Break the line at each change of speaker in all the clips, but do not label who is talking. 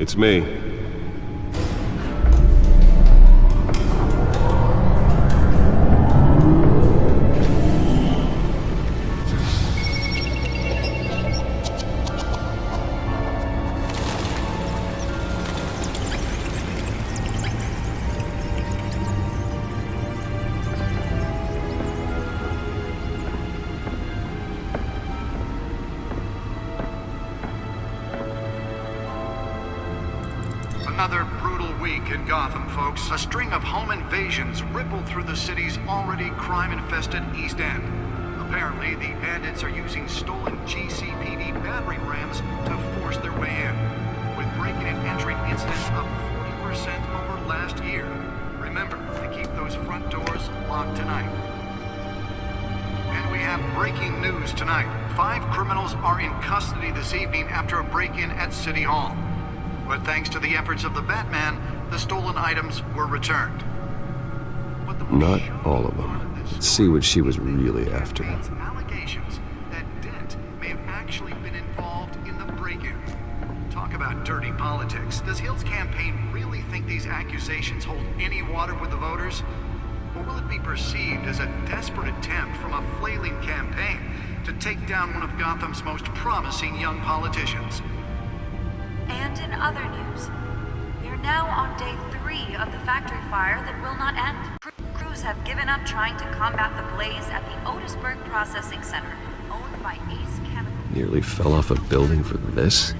It's me.
Another brutal week in Gotham, folks. A string of home invasions rippled through the city's already crime-infested East End. Apparently, the bandits are using stolen GCPD battering rams to force their way in, with breaking and entering incidents up 40% over last year. Remember to keep those front doors locked tonight. And we have breaking news tonight. 5 criminals are in custody this evening after a break-in at City Hall. But thanks to the efforts of the Batman, the stolen items were returned.
Not all of them. Let's see what she was really after.
Allegations that Dent may have actually been involved in the break-in. Talk about dirty politics. Does Hill's campaign really think these accusations hold any water with the voters? Or will it be perceived as a desperate attempt from a flailing campaign to take down one of Gotham's most promising young politicians?
And in other news, we're now on day 3 of the factory fire that will not end. Crews have given up trying to combat the blaze at the Otisburg Processing Center, owned by Ace Chemical.
Nearly fell off a building for this?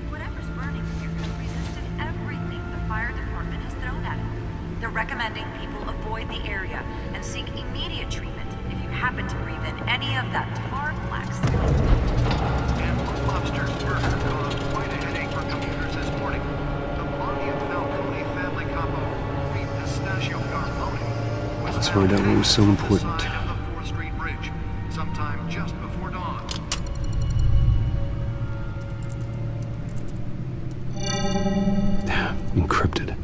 Whatever's burning here has resisted everything the fire department has thrown at it. They're recommending people avoid the area and seek immediate treatment if you happen to breathe in any of that tar black smoke.
And Lobster's murder caused quite a headache for commuters this morning. The body of Falcone family capo, the Pistachio Carbone, was
Let's
found
find out what was so
hanging on the
important.
side of the 4th Street Bridge, sometime just before dawn.
Encrypted.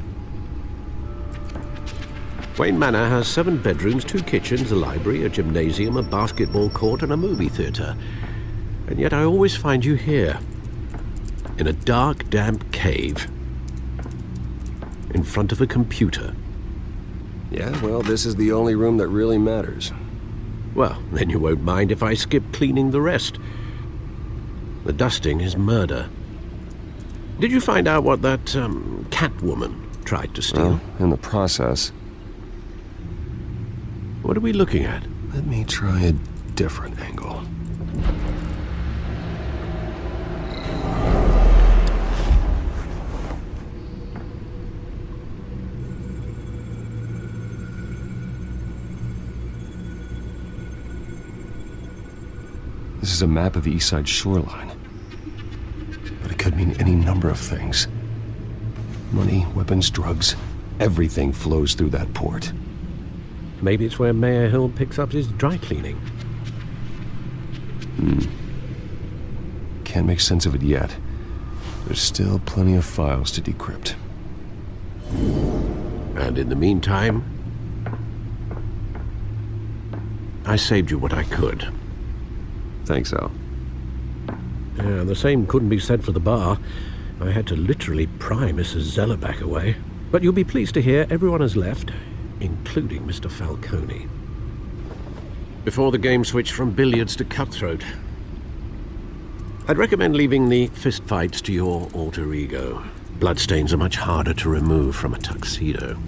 Wayne Manor has 7 bedrooms, 2 kitchens, a library, a gymnasium, a basketball court, and a movie theater. And yet I always find you here, in a dark, damp cave, in front of a computer.
Yeah, well, this is the only room that really matters.
Well, then you won't mind if I skip cleaning the rest. The dusting is murder. Did you find out what that, Catwoman tried to steal?
Well, in the process.
What are we looking at?
Let me try a different angle. This is a map of the East Side shoreline. But it could mean any number of things. Money, weapons, drugs, everything flows through that port.
Maybe it's where Mayor Hill picks up his dry cleaning.
Can't make sense of it yet. There's still plenty of files to decrypt.
And in the meantime, I saved you what I could.
Thanks, Al.
Yeah, the same couldn't be said for the bar. I had to literally pry Mrs. Zeller back away. But you'll be pleased to hear everyone has left, including Mr. Falcone. Before the game switched from billiards to cutthroat. I'd recommend leaving the fistfights to your alter ego. Bloodstains are much harder to remove from a tuxedo.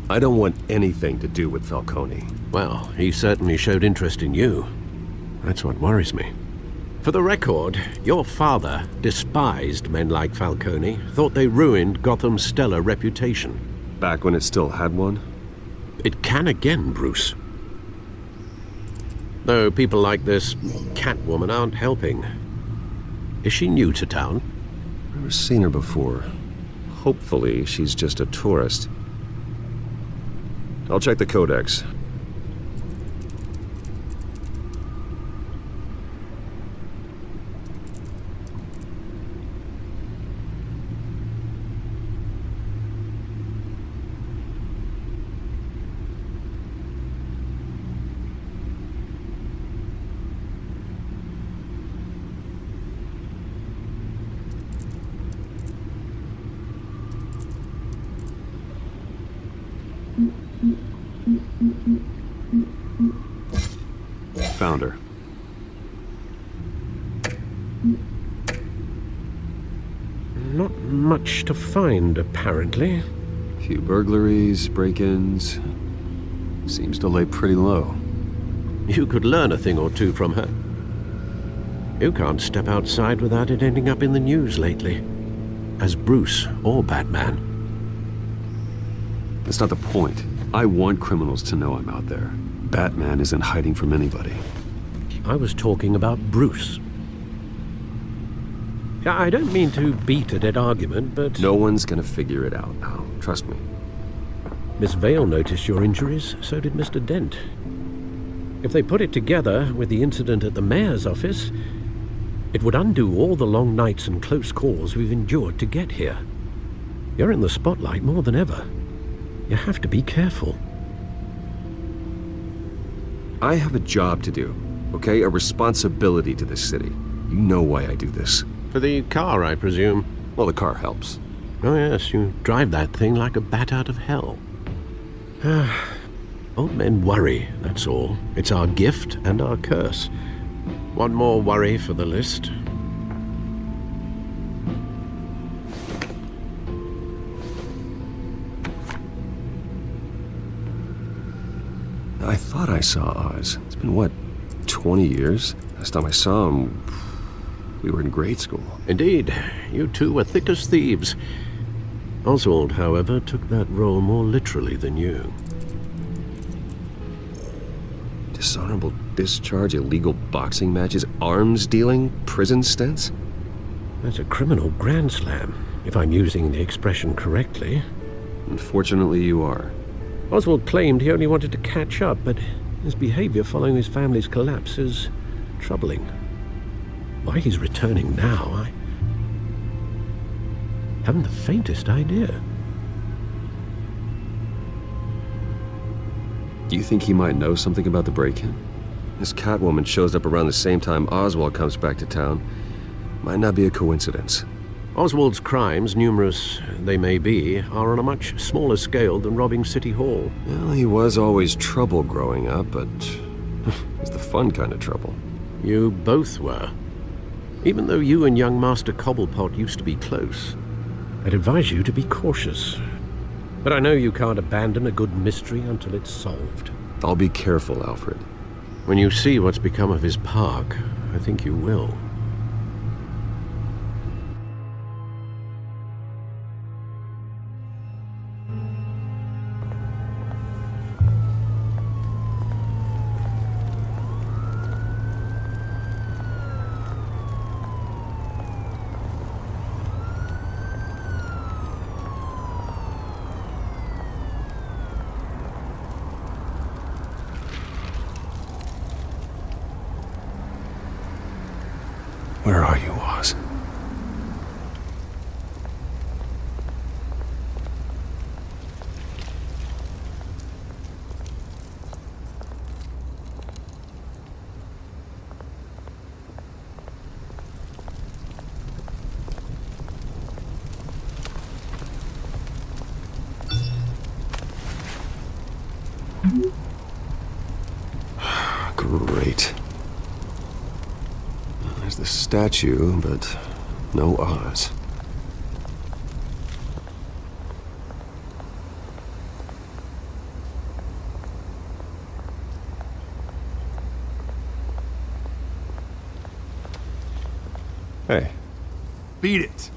I don't want anything to do with Falcone.
Well, he certainly showed interest in you. That's what worries me. For the record, your father despised men like Falcone, thought they ruined Gotham's stellar reputation.
Back when it still had one?
It can again, Bruce. Though people like this Catwoman aren't helping. Is she new to town?
Never seen her before. Hopefully, she's just a tourist. I'll check the codex. found her.
Not much to find, apparently.
Few burglaries, break-ins. Seems to lay pretty low.
You could learn a thing or two from her. You can't step outside without it ending up in the news lately. As Bruce or Batman.
That's not the point. I want criminals to know I'm out there. Batman isn't hiding from anybody.
I was talking about Bruce. Yeah, I don't mean to beat a dead argument, but...
No one's gonna figure it out now. Trust me.
Miss Vale noticed your injuries, so did Mr. Dent. If they put it together with the incident at the mayor's office, it would undo all the long nights and close calls we've endured to get here. You're in the spotlight more than ever. You have to be careful.
I have a job to do, okay? A responsibility to this city. You know why I do this.
For the car, I presume.
Well, the car helps.
Oh yes, you drive that thing like a bat out of hell. Old men worry, that's all. It's our gift and our curse. One more worry for the list.
I thought I saw Oz. It's been, what, 20 years? Last time I saw him, we were in grade school.
Indeed, you two were thick as thieves. Oswald, however, took that role more literally than you.
Dishonorable discharge, illegal boxing matches, arms dealing, prison stints?
That's a criminal grand slam, if I'm using the expression correctly.
Unfortunately, you are.
Oswald claimed he only wanted to catch up, but his behavior following his family's collapse is troubling. Why he's returning now, I haven't the faintest idea.
Do you think he might know something about the break-in? This Catwoman shows up around the same time Oswald comes back to town. Might not be a coincidence.
Oswald's crimes, numerous they may be, are on a much smaller scale than robbing City Hall.
Well, he was always trouble growing up, but it's the fun kind of trouble.
You both were. Even though you and young Master Cobblepot used to be close, I'd advise you to be cautious. But I know you can't abandon a good mystery until it's solved.
I'll be careful, Alfred.
When you see what's become of his park, I think you will.
Where are you, Oz? Great. There's the statue, but no Oz. Hey.
Beat it.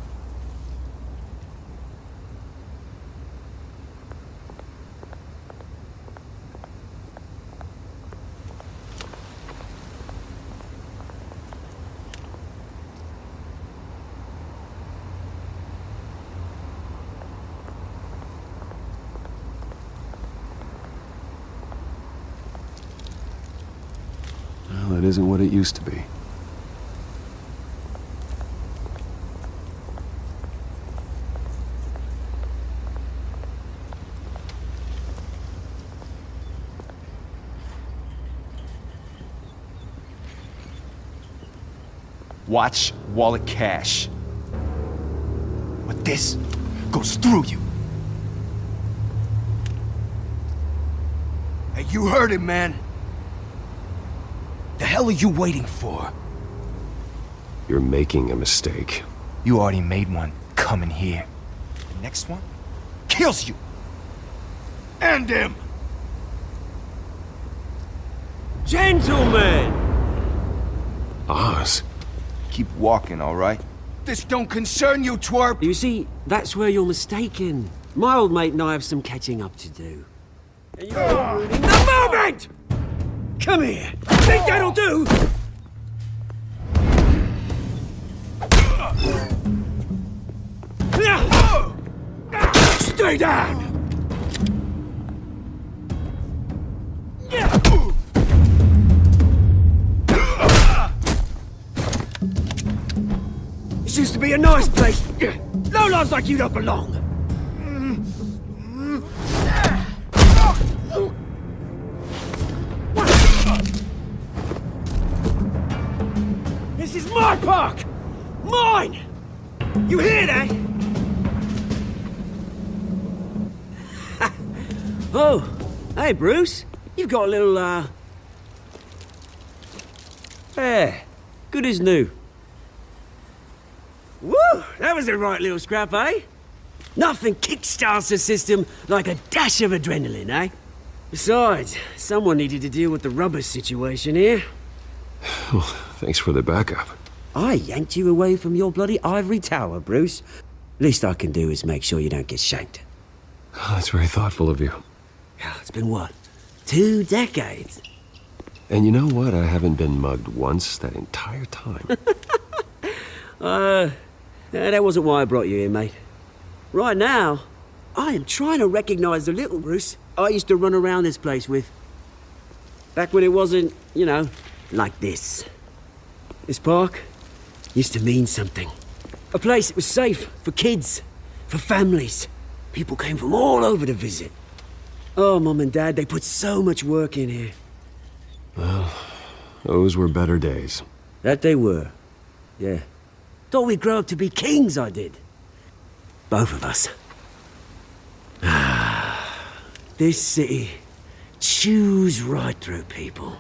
Well, it isn't what it used to be.
Watch wallet cash. But this goes through you.
Hey, you heard it, man.
hell are you waiting for?
You're making a mistake.
You already made one coming here. The next one kills you. And him.
Gentlemen!
Oz.
Keep walking, all right? This don't concern you, twerp.
You see, that's where you're mistaken. My old mate and I have some catching up to do. And you're ruining the moment! Come here! Think that'll do? Stay down! This used to be a nice place. Lowlifes like you don't belong. This is my park! Mine! You hear that? Oh, hey Bruce. You've got a little, There. Good as new. Woo! That was a right little scrap, eh? Nothing kickstarts the system like a dash of adrenaline, eh? Besides, someone needed to deal with the rubber situation here.
Thanks for the backup.
I yanked you away from your bloody ivory tower, Bruce. Least I can do is make sure you don't get shanked.
That's very thoughtful of you.
It's been what? 2 decades?
And you know what? I haven't been mugged once that entire time.
That wasn't why I brought you here, mate. Right now, I am trying to recognize the little Bruce I used to run around this place with. Back when it wasn't, you know, like this. This park used to mean something. A place that was safe for kids, for families. People came from all over to visit. Oh, Mum and Dad, they put so much work in here.
Well, those were better days.
That they were, yeah. Thought we'd grow up to be kings, I did. Both of us. This city chews right through people.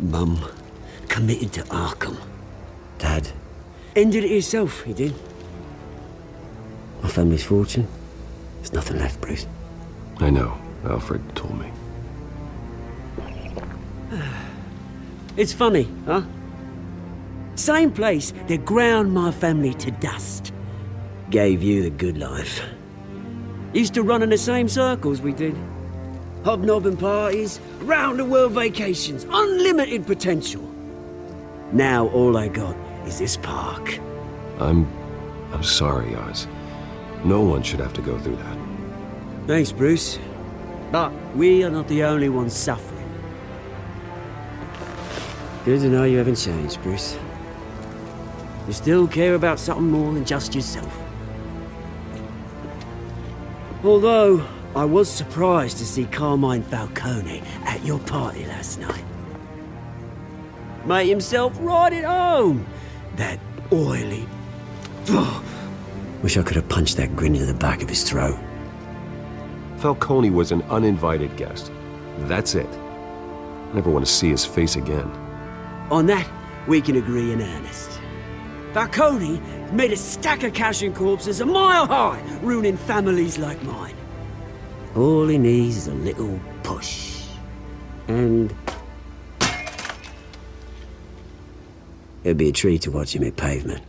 Mum committed to Arkham. Dad ended it himself, he did. My family's fortune. There's nothing left, Bruce.
I know. Alfred told me.
It's funny, huh? Same place that ground my family to dust. Gave you the good life. Used to run in the same circles we did. Hobnobbing parties, round-the-world vacations, unlimited potential. Now all I got is this park.
I'm sorry, Oz. No one should have to go through that.
Thanks, Bruce. But we are not the only ones suffering. Good to know you haven't changed, Bruce. You still care about something more than just yourself. Although, I was surprised to see Carmine Falcone at your party last night. Made himself right at home. That oily... Wish I could have punched that grin into the back of his throat.
Falcone was an uninvited guest. That's it. Never want to see his face again.
On that, we can agree in earnest. Falcone made a stack of cash and corpses a mile high, ruining families like mine. All he needs is a little push. And... it'd be a treat to watch him hit pavement.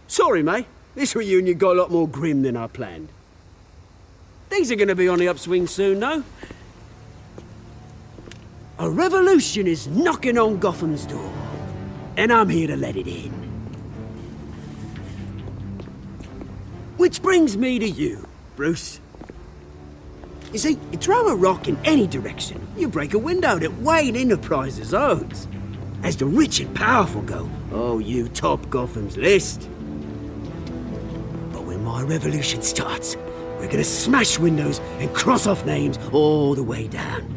Sorry, mate. This reunion got a lot more grim than I planned. Things are gonna be on the upswing soon, though. A revolution is knocking on Gotham's door, and I'm here to let it in. Which brings me to you, Bruce. You see, you throw a rock in any direction, you break a window that Wayne Enterprises owns. As the rich and powerful go, oh, you top Gotham's list. But when my revolution starts, we're gonna smash windows and cross off names all the way down.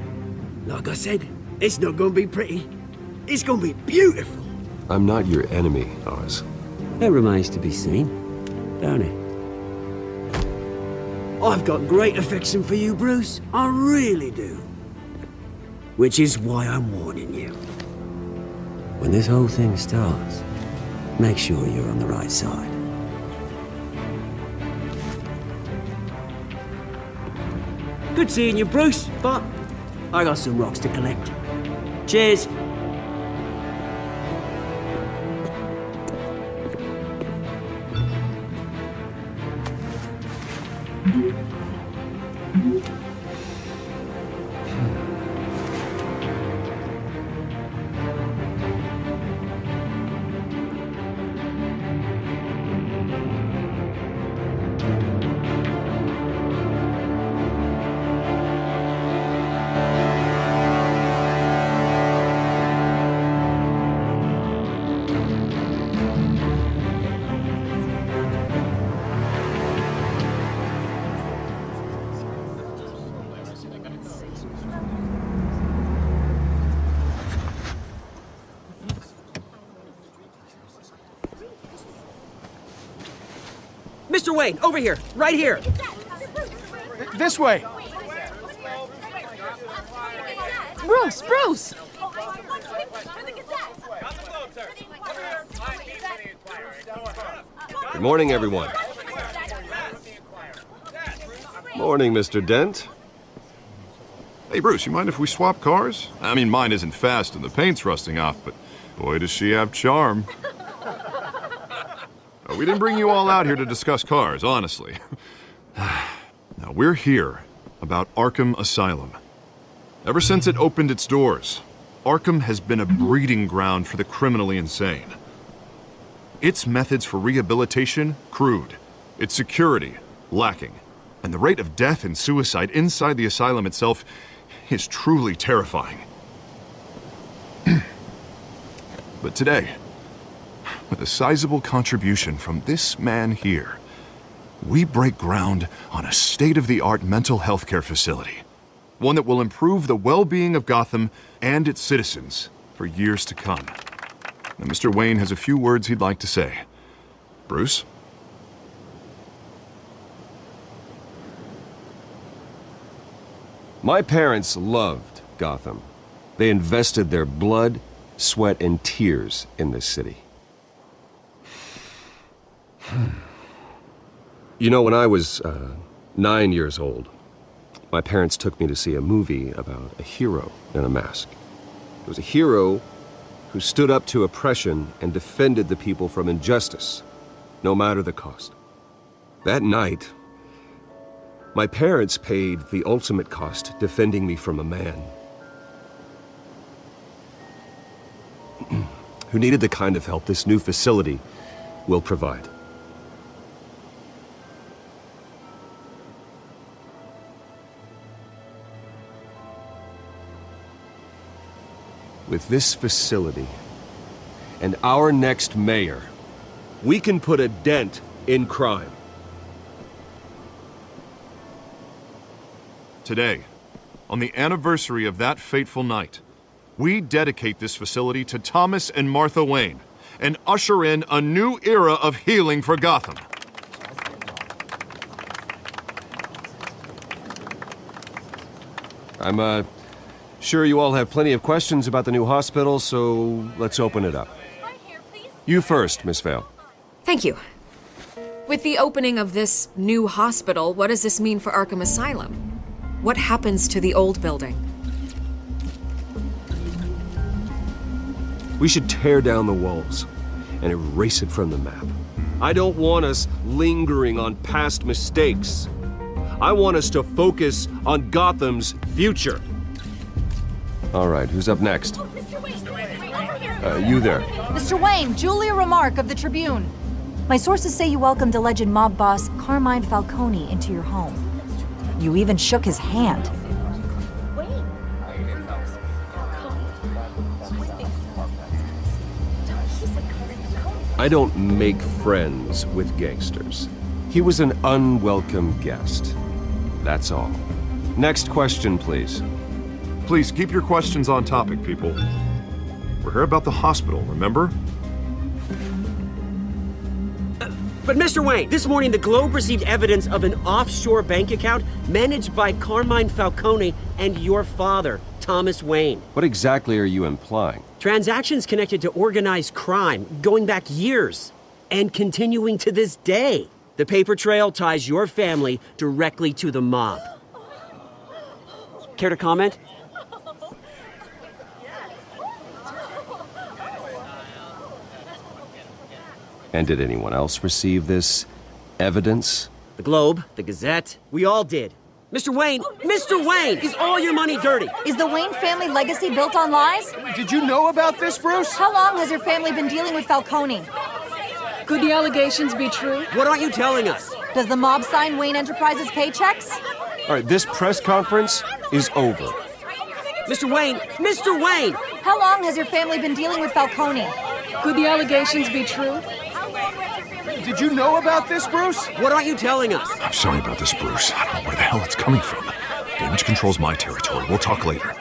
Like I said, it's not gonna be pretty. It's gonna be beautiful.
I'm not your enemy, Oz.
That remains to be seen, don't it? I've got great affection for you, Bruce. I really do. Which is why I'm warning you. When this whole thing starts, make sure you're on the right side. Good seeing you, Bruce, but I got some rocks to collect. Cheers. Mr. Wayne, over here, right here.
This way!
Bruce!
Good morning, everyone. Morning, Mr. Dent.
Hey, Bruce, you mind if we swap cars? I mean, mine isn't fast and the paint's rusting off, but boy, does she have charm. We didn't bring you all out here to discuss cars, honestly. Now, we're here about Arkham Asylum. Ever since it opened its doors, Arkham has been a breeding ground for the criminally insane. Its methods for rehabilitation, crude. Its security, lacking. And the rate of death and suicide inside the asylum itself is truly terrifying. But today, with a sizable contribution from this man here, we break ground on a state-of-the-art mental health care facility. One that will improve the well-being of Gotham and its citizens for years to come. Now, Mr. Wayne has a few words he'd like to say. Bruce?
My parents loved Gotham. They invested their blood, sweat, and tears in this city. You know, when I was 9 years old, my parents took me to see a movie about a hero in a mask. It was a hero who stood up to oppression and defended the people from injustice, no matter the cost. That night, my parents paid the ultimate cost defending me from a man who needed the kind of help this new facility will provide. With this facility and our next mayor, we can put a dent in crime.
Today, on the anniversary of that fateful night, we dedicate this facility to Thomas and Martha Wayne and usher in a new era of healing for Gotham.
I'm sure you all have plenty of questions about the new hospital, so let's open it up. You first, Miss Vale.
Thank you. With the opening of this new hospital, what does this mean for Arkham Asylum? What happens to the old building?
We should tear down the walls and erase it from the map. I don't want us lingering on past mistakes. I want us to focus on Gotham's future. All right, who's up next? You there.
Mr. Wayne, Julia Remark of the Tribune. My sources say you welcomed alleged mob boss Carmine Falcone into your home. You even shook his hand.
I don't make friends with gangsters. He was an unwelcome guest. That's all. Next question, please.
Please keep your questions on topic, people. We're here about the hospital, remember?
But Mr. Wayne, this morning the Globe received evidence of an offshore bank account managed by Carmine Falcone and your father, Thomas Wayne.
What exactly are you implying?
Transactions connected to organized crime going back years and continuing to this day. The paper trail ties your family directly to the mob. Care to comment?
And did anyone else receive this evidence?
The Globe, the Gazette, we all did. Mr. Wayne, is all your money dirty?
Is the Wayne family legacy built on lies?
Did you know about this, Bruce?
How long has your family been dealing with Falcone?
Could the allegations be true?
What aren't you telling us?
Does the mob sign Wayne Enterprises paychecks?
All right, this press conference is over.
Mr. Wayne!
How long has your family been dealing with Falcone?
Could the allegations be true?
Did you know about this, Bruce?
What aren't you telling us?
I'm sorry about this, Bruce. I don't know where the hell it's coming from. Damage control's my territory. We'll talk later.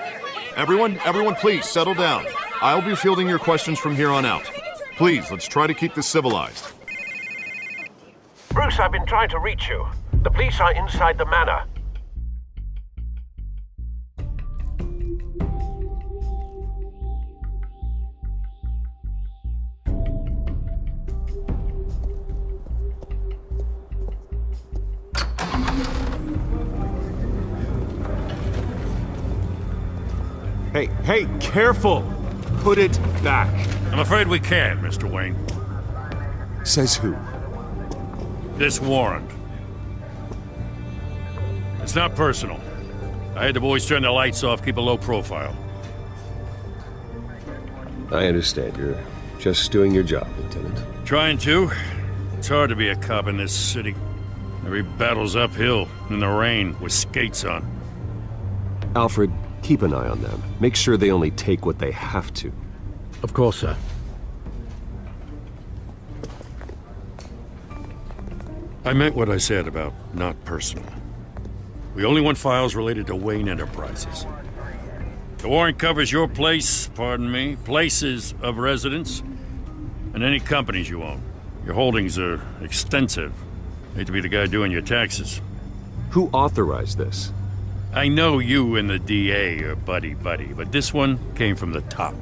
Everyone, please settle down. I'll be fielding your questions from here on out. Please, let's try to keep this civilized.
Bruce, I've been trying to reach you. The police are inside the manor.
Hey, careful! Put it back.
I'm afraid we can't, Mr. Wayne.
Says who?
This warrant. It's not personal. I had the boys turn the lights off, keep a low profile.
I understand. You're just doing your job, Lieutenant.
Trying to. It's hard to be a cop in this city. Every battle's uphill, in the rain, with skates on.
Alfred, keep an eye on them. Make sure they only take what they have to.
Of course, sir.
I meant what I said about not personal. We only want files related to Wayne Enterprises. The warrant covers your place, pardon me, places of residence, and any companies you own. Your holdings are extensive. Hate to be the guy doing your taxes.
Who authorized this?
I know you and the DA are buddy-buddy, but this one came from the top.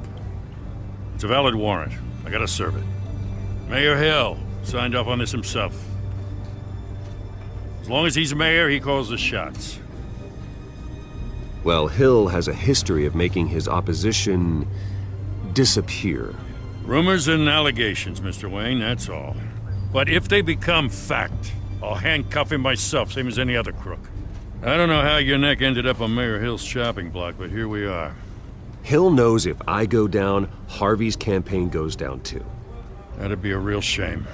It's a valid warrant. I gotta serve it. Mayor Hill signed off on this himself. As long as he's mayor, he calls the shots.
Well, Hill has a history of making his opposition disappear.
Rumors and allegations, Mr. Wayne, that's all. But if they become fact, I'll handcuff him myself, same as any other crook. I don't know how your neck ended up on Mayor Hill's shopping block, but here we are.
Hill knows if I go down, Harvey's campaign goes down too.
That'd be a real shame.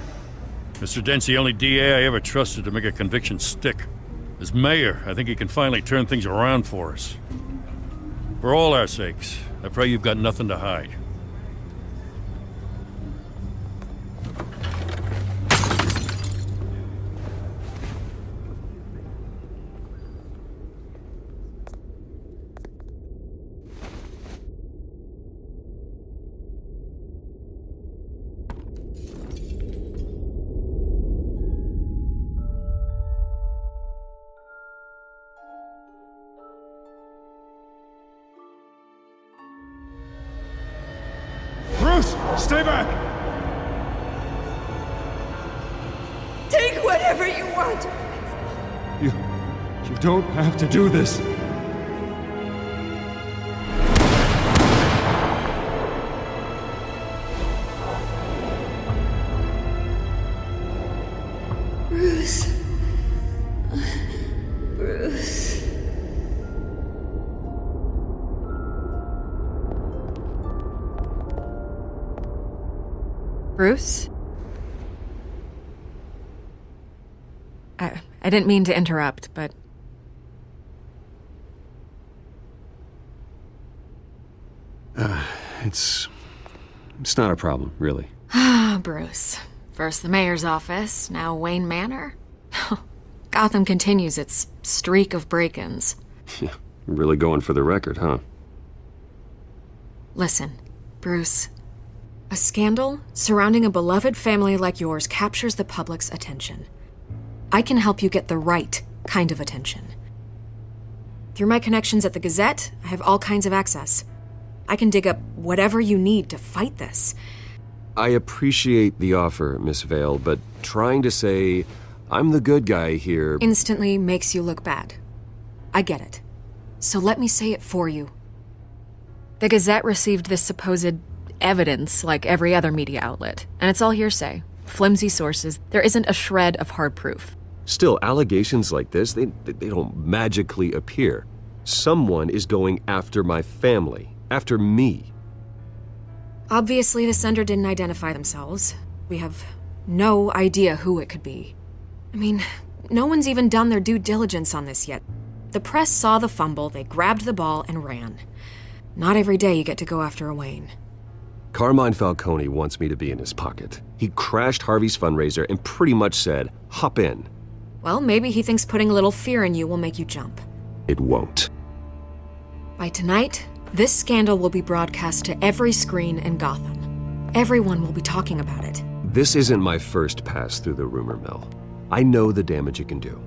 Mr. Dent's the only DA I ever trusted to make a conviction stick. As mayor, I think he can finally turn things around for us. For all our sakes, I pray you've got nothing to hide.
Bruce, stay back!
Take whatever you want!
You don't have to do this.
Bruce. Bruce.
Bruce? I didn't mean to interrupt, but...
It's not a problem, really.
Ah, Bruce. First the mayor's office, now Wayne Manor. Gotham continues its streak of break-ins.
Yeah, really going for the record, huh?
Listen, Bruce, A scandal surrounding a beloved family like yours captures the public's attention. I can help you get the right kind of attention. Through my connections at the Gazette, I have all kinds of access. I can dig up whatever you need to fight this.
I appreciate the offer, Miss Vale, but trying to say I'm the good guy here
Instantly makes you look bad. I get it. So let me say it for you. The Gazette received this supposed evidence like every other media outlet, and it's all hearsay. Flimsy sources. There isn't a shred of hard proof.
Still, allegations like this, they don't magically appear. Someone is going after my family, after me.
Obviously, the sender didn't identify themselves. We have no idea who it could be. I mean, no one's even done their due diligence on this yet. The press saw the fumble, they grabbed the ball and ran. Not every day you get to go after a Wayne.
Carmine Falcone wants me to be in his pocket. He crashed Harvey's fundraiser and pretty much said, hop in.
Well, maybe he thinks putting a little fear in you will make you jump.
It won't.
By tonight, this scandal will be broadcast to every screen in Gotham. Everyone will be talking about it.
This isn't my first pass through the rumor mill. I know the damage it can do.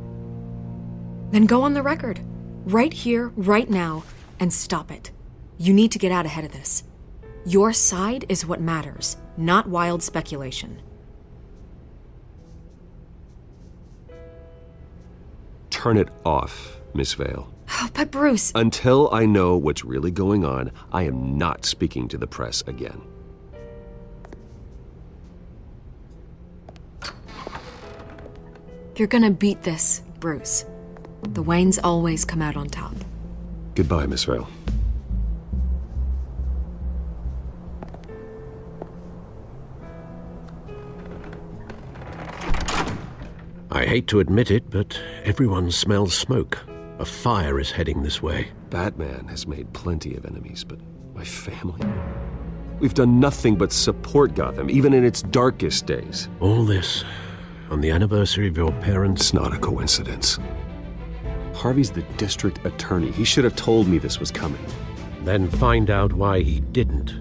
Then go on the record. Right here, right now, and stop it. You need to get out ahead of this. Your side is what matters, not wild speculation.
Turn it off, Miss Vale.
Oh, but Bruce...
Until I know what's really going on, I am not speaking to the press again.
You're gonna beat this, Bruce. The Waynes always come out on top.
Goodbye, Miss Vale.
I hate to admit it, but everyone smells smoke. A fire is heading this way.
Batman has made plenty of enemies, but my family? We've done nothing but support Gotham, even in its darkest days.
All this on the anniversary of your parents'...
It's not a coincidence. Harvey's the district attorney. He should have told me this was coming.
Then find out why he didn't.